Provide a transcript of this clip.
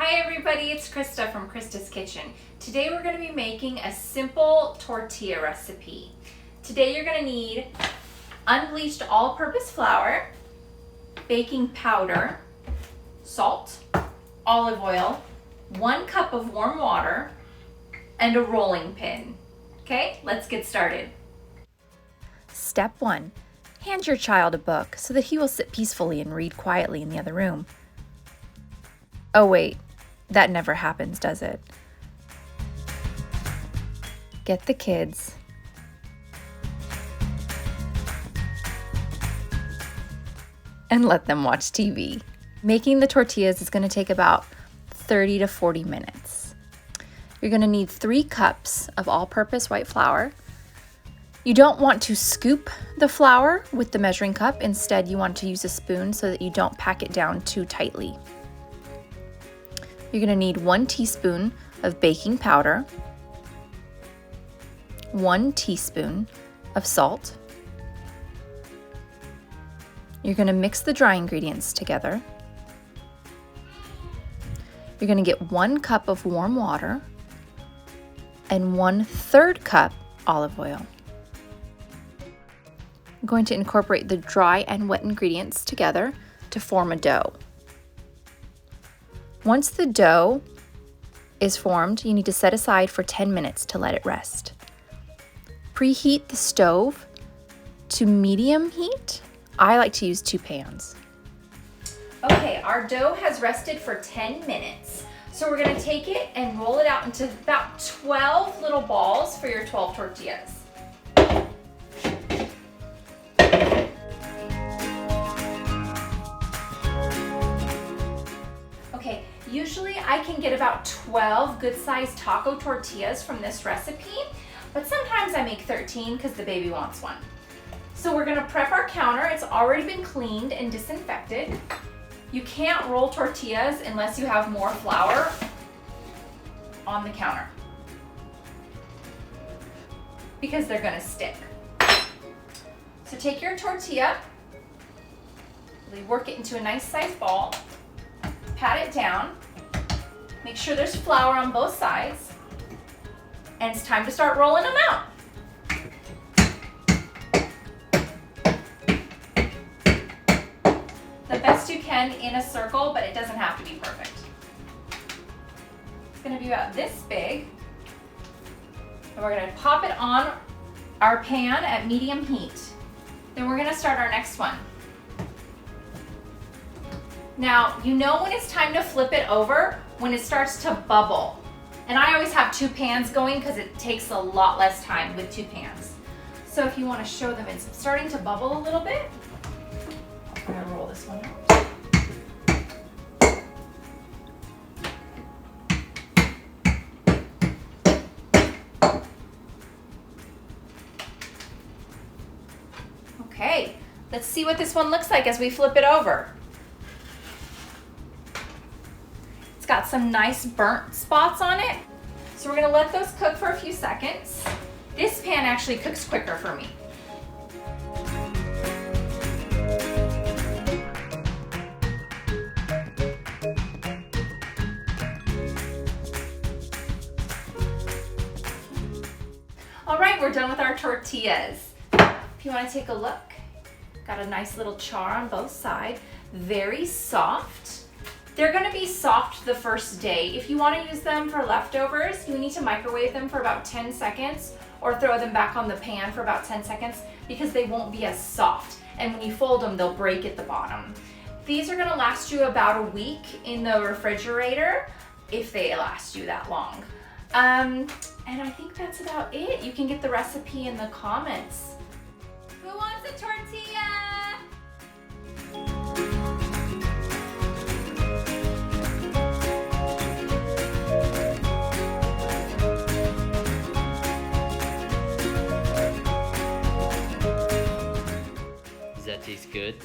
Hi everybody, it's Krista from Krista's Kitchen. Today we're going to be making a simple tortilla recipe. Today you're going to need unbleached all-purpose flour, baking powder, salt, olive oil, 1 cup of warm water, and a rolling pin. Okay, let's get started. Step 1. Hand your child a book so that he will sit peacefully and read quietly in the other room. Oh wait, that never happens, does it? Get the kids and let them watch TV. Making the tortillas is going to take about 30 to 40 minutes. You're going to need 3 cups of all-purpose white flour. You don't want to scoop the flour with the measuring cup. Instead, you want to use a spoon so that you don't pack it down too tightly. You're going to need 1 teaspoon of baking powder, 1 teaspoon of salt. You're going to mix the dry ingredients together. You're going to get 1 cup of warm water and 1/3 cup olive oil. I'm going to incorporate the dry and wet ingredients together to form a dough. Once the dough is formed, you need to set aside for 10 minutes to let it rest. Preheat the stove to medium heat. I like to use 2 pans. Okay, our dough has rested for 10 minutes. So we're going to take it and roll it out into about 12 little balls for your 12 tortillas. Okay, usually I can get about 12 good-sized taco tortillas from this recipe, but sometimes I make 13 because the baby wants one. So we're going to prep our counter. It's already been cleaned and disinfected. You can't roll tortillas unless you have more flour on the counter because they're going to stick. So take your tortilla, really work it into a nice sized ball, pat it down, make sure there's flour on both sides, and it's time to start rolling them out. The best you can in a circle, but it doesn't have to be perfect. It's going to be about this big. And we're going to pop it on our pan at medium heat. Then we're going to start our next one. Now, you know when it's time to flip it over when it starts to bubble. And I always have 2 pans going because it takes a lot less time with 2 pans. So if you want to show them it's starting to bubble a little bit, I'm going to roll this one out. Okay, let's see what this one looks like as we flip it over. It's got some nice burnt spots on it. So we're going to let those cook for a few seconds. This pan actually cooks quicker for me. All right, we're done with our tortillas. If you want to take a look, got a nice little char on both sides. Very soft. They're going to be soft the first day. If you want to use them for leftovers, you need to microwave them for about 10 seconds or throw them back on the pan for about 10 seconds because they won't be as soft. And when you fold them, they'll break at the bottom. These are going to last you about a week in the refrigerator if they last you that long. And I think that's about it. You can get the recipe in the comments. Who wants a tortilla? Does that taste good?